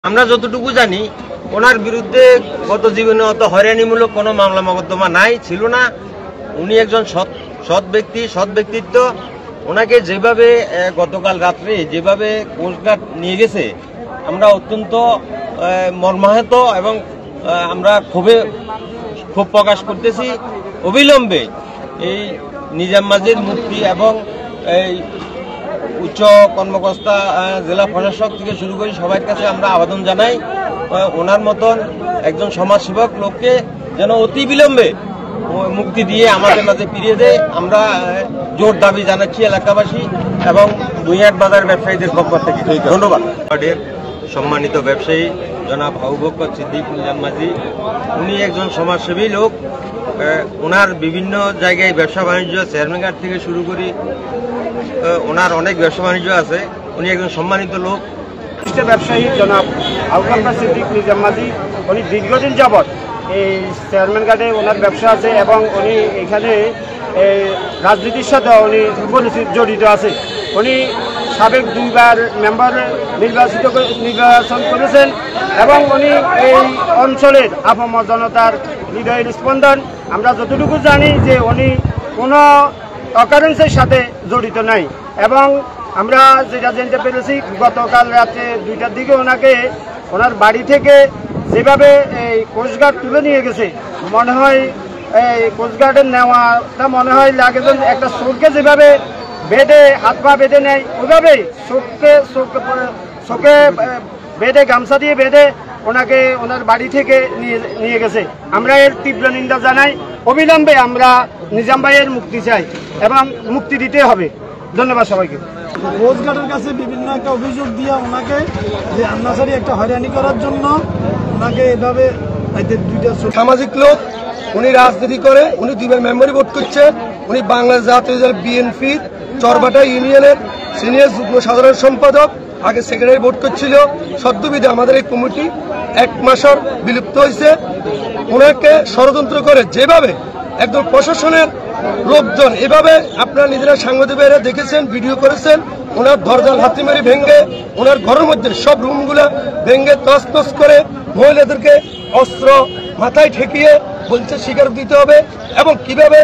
আমরা যতটুকু জানি ওনার বিরুদ্ধে গত জীবনে অত হয়রানিমূলক কোনো মামলা মোকদ্দমা নাই, ছিল না। উনি একজন সৎ ব্যক্তি, সৎ ব্যক্তিত্ব। ওনাকে যেভাবে গতকাল রাত্রে যেভাবে কোস্টগার্ড নিয়ে গেছে, আমরা অত্যন্ত মর্মাহত এবং আমরা ক্ষোভ প্রকাশ করতেছি। অবিলম্বে এই নিজাম মাজির মুক্তি এবং এই উচ্চ কর্মকর্তা জেলা প্রশাসক থেকে শুরু করে সবার কাছে আমরা আবেদন জানাই, ওনার মতন একজন সমাজসেবক লোককে যেন অতি বিলম্বে মুক্তি দিয়ে আমাদের মাঝে ফিরিয়ে দেয়। আমরা জোর দাবি জানাচ্ছি এলাকাবাসী এবং বুনিয়াদ বাজার ব্যবসায়ীদের পক্ষ থেকে। ধন্যবাদ। সম্মানিত ব্যবসায়ী জনাব আবু বকর সিদ্দিক নিজাম মাঝি, উনি একজন সমাজসেবী লোক। ওনার বিভিন্ন জায়গায় ব্যবসা বাণিজ্য, চেয়ারম্যান থেকে শুরু করি ওনার অনেক ব্যবসা বাণিজ্য আছে। উনি একজন সম্মানিত লোক। ব্যবসায়ী জনাব আবু বকর সিদ্দিক নিজাম মাঝি, উনি দীর্ঘদিন যাবৎ এই চেয়ারম্যান ঘাটে ওনার ব্যবসা আছে এবং উনি এখানে রাজনীতির সাথে উনি জড়িত আছে। উনি সাবেক 2বার মেম্বার নির্বাচন করেছেন এবং উনি এই অঞ্চলের আপামর জনতার হৃদয়ের স্পন্দন। আমরা যতটুকু জানি যে উনি কোনো অকারেন্সের সাথে জড়িত নাই এবং আমরা যেটা জানতে পেরেছি গতকাল রাতে 2টার দিকে ওনার বাড়ি থেকে যেভাবে এই কোস্টগার্ড তুলে নিয়ে গেছে, মনে হয় এই কোস্টগার্ডের নেওয়াটা মনে হয় লাগে যেন একটা চোরকে যেভাবে বেঁধে হাত পা বেঁধে নেয়, ওইভাবেই চোখে বেঁধে গামছা দিয়ে বেঁধে ওনাকে ওনার বাড়ি থেকে নিয়ে গেছে। আমরা এর তীব্র নিন্দা জানাই। অবিলম্বে আমরা নিজাম ভাইয়ের মুক্তি চাই এবং মুক্তি দিতে হবে। ধন্যবাদ সবাইকে। কোস্টগার্ডের কাছে বিভিন্ন একটা অভিযোগ দিয়ে ওনাকে যে আন্নাসারি একটা হয়রানি করার জন্য ওনাকে এভাবে সামাজিক লোক, উনি রাজনীতি করে, উনি 2বার মেম্বারি ভোট করছে। উনি বাংলাদেশ জাতীয় বিএনপির চরবাটা ইউনিয়নের সিনিয়র যুগ্ম সাধারণ সম্পাদক, আগে সেক্রেটারি ভোট করছিল। সদ্যবিধে আমাদের এই কমিটি 1 মাসের বিলুপ্ত হয়েছে। ওনাকে ষড়যন্ত্র করে যেভাবে একদম প্রশাসনের লোকজন এভাবে আপনারা নিজেরা সাংবাদিকেরা দেখেছেন, ভিডিও করেছেন, ওনার দরজাল হাতিমারি ভেঙ্গে ওনার ঘরের মধ্যে সব রুমগুলা ভেঙ্গে তছনছ করে মহিলাদেরকে অস্ত্র মাথায় ঠেকিয়ে বলছে স্বীকার দিতে হবে এবং কিভাবে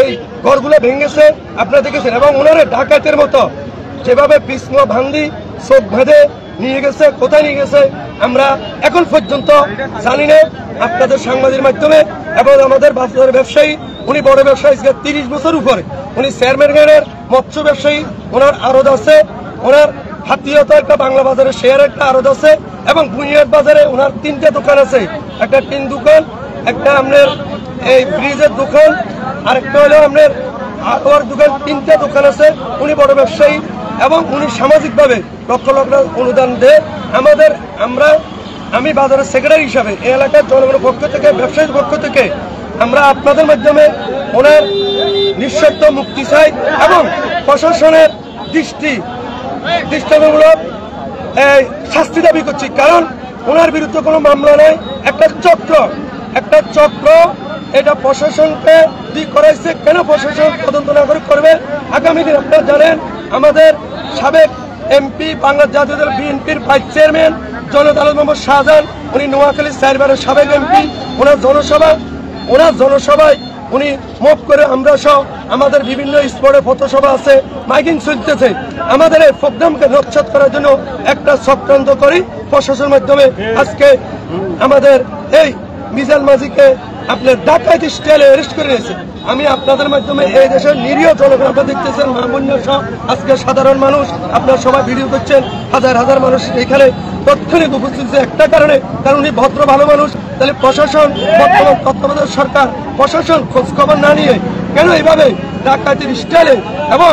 এই ঘরগুলো ভেঙেছে আপনারা দেখেছেন। এবং ওনারা ডাকাতের মতো যেভাবে পিছন ভান্দি চোখ বেঁধে নিয়ে গেছে, কোথায় নিয়ে গেছে আমরা এখন পর্যন্ত জানি না। আপনাদের সাংবাদিকের মাধ্যমে এবং আমাদের বাজারের ব্যবসায়ী, উনি বড় ব্যবসায়ী 30 বছর উপরে, উনি চেয়ারম্যানের মৎস্য ব্যবসায়ী, ওনার আড়ত আছে, ওনার হাতিয়াতে একটা বাংলা বাজারে শেয়ার একটা আড়ত আছে এবং বুনিয়াদ বাজারে ওনার 3টে দোকান আছে। একটা টিন দোকান, একটা আপনার এই ফ্রিজের দোকান, আরেকটা হলো আপনার আটোয়ার দোকান। 3টে দোকান আছে। উনি বড় ব্যবসায়ী এবং উনি সামাজিকভাবে লক্ষ লক্ষ অনুদান দেয় আমাদের। আমি বাজারের সেক্রেটারি হিসাবে এই এলাকার জনগণের পক্ষ থেকে, ব্যবসায়ীর পক্ষ থেকে আমরা আপনাদের মাধ্যমে ওনার নিঃশর্ত মুক্তি চাই এবং প্রশাসনের দৃষ্টান্তমূলক শাস্তি দাবি করছি। কারণ ওনার বিরুদ্ধে কোনো মামলা নেই, একটা চক্র এটা প্রশাসনকে করাইছে। কেন প্রশাসন তদন্ত না করবে? আগামী দিন আপনারা জানেন আমাদের সাবেক এমপি, বাংলাদেশ জাতীয় দল বিএনপির ভাইস চেয়ারম্যান জননেতা আলহাজ মোহাম্মদ শাহজাহান, উনি নোয়াখালী 4বারের সাবেক এমপি। ওনার জনসভায় উনি মুখ করে আমরা সহ আমাদের বিভিন্ন স্পটে পথসভা আছে, মাইকিং চলতেছে। আমাদের এই প্রোগ্রামকে নস্যাৎ করার জন্য একটা চক্রান্ত করি প্রশাসনের মাধ্যমে। আজকে আমাদের এই মিজান মাঝিকে আপনার ডাকাতি স্টাইলে অ্যারেস্ট করে নিয়েছে। আমি আপনাদের মাধ্যমে এই দেশের নিরীহ জনগণ, আপনারা দেখতেছেন মা বোন সহ আজকে সাধারণ মানুষ, আপনারা সবাই ভিডিও করছেন, হাজার হাজার মানুষ এখানে তৎক্ষণিক উপস্থিত একটা কারণে, কারণ উনি ভদ্র ভালো মানুষ। তাহলে প্রশাসন, বর্তমান তত্ত্বাবধায়ক সরকার, প্রশাসন খোঁজ খবর না নিয়ে কেন এইভাবে ডাকাতির স্টাইলে, এবং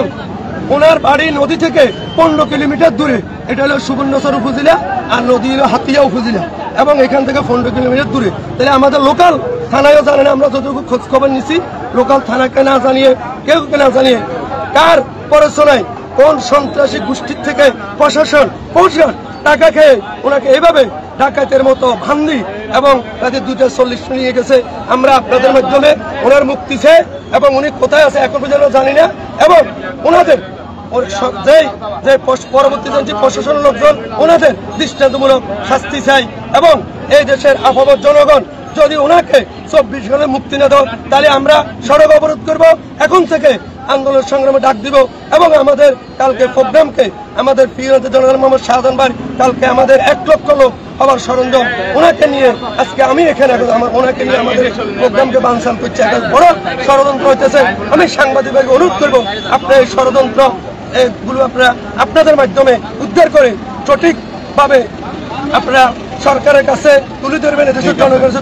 ওনার বাড়ি নদী থেকে 15 কিলোমিটার দূরে, এটা হলো সুবর্ণচর উপজেলা আর নদী হলো হাতিয়া উপজেলা এবং এখান থেকে 15 কিলোমিটার দূরে। তাহলে আমাদের লোকাল থানায়ও জানে না। আমরা যতটুকু খোঁজ খবর নিচ্ছি, লোকাল থানাকে না জানিয়ে, কেউকে না জানিয়ে, কার পড়াশোনায় কোন সন্ত্রাসী গোষ্ঠীর থেকে প্রশাসন টাকা খেয়ে ওনাকে এইভাবে ডাকাতের মতো ভান্দি এবং তাদের 240 নিয়ে গেছে। আমরা আপনাদের মাধ্যমে ওনার মুক্তি চাই এবং উনি কোথায় আছে এখন পর্যন্ত জানি না এবং ওনাদের পরবর্তী যে প্রশাসনের লোকজন ওনাদের দৃষ্টান্তমূলক শাস্তি চাই এবং এই দেশের আপামর জনগণ যদি ওনাকে 24 ঘন্টা মুক্তি না দেয় তাহলে আমরা সড়ক অবরোধ করব, এখন থেকে আন্দোলন সংগ্রামে ডাক দিব এবং আমাদের কালকে প্রোগ্রামকে আমাদের প্রিয় নেতা জনগণ মোহাম্মদ শাহজাহান ভাই কালকে আমাদের 1 লক্ষ লোক হবার সরঞ্জাম ওনাকে নিয়ে আজকে আমি এখানে ওনাকে নিয়ে আমাদের প্রোগ্রামকে বানচাল করছি। একটা বড় ষড়যন্ত্র হইতেছে। আমি সাংবাদিককে অনুরোধ করবো আপনার এই ষড়যন্ত্র এগুলো আপনারা আপনাদের মাধ্যমে উদ্ধার করে সঠিকভাবে আপনারা সরকারের কাছে তুলে ধরবেন, এদেশের জনগণের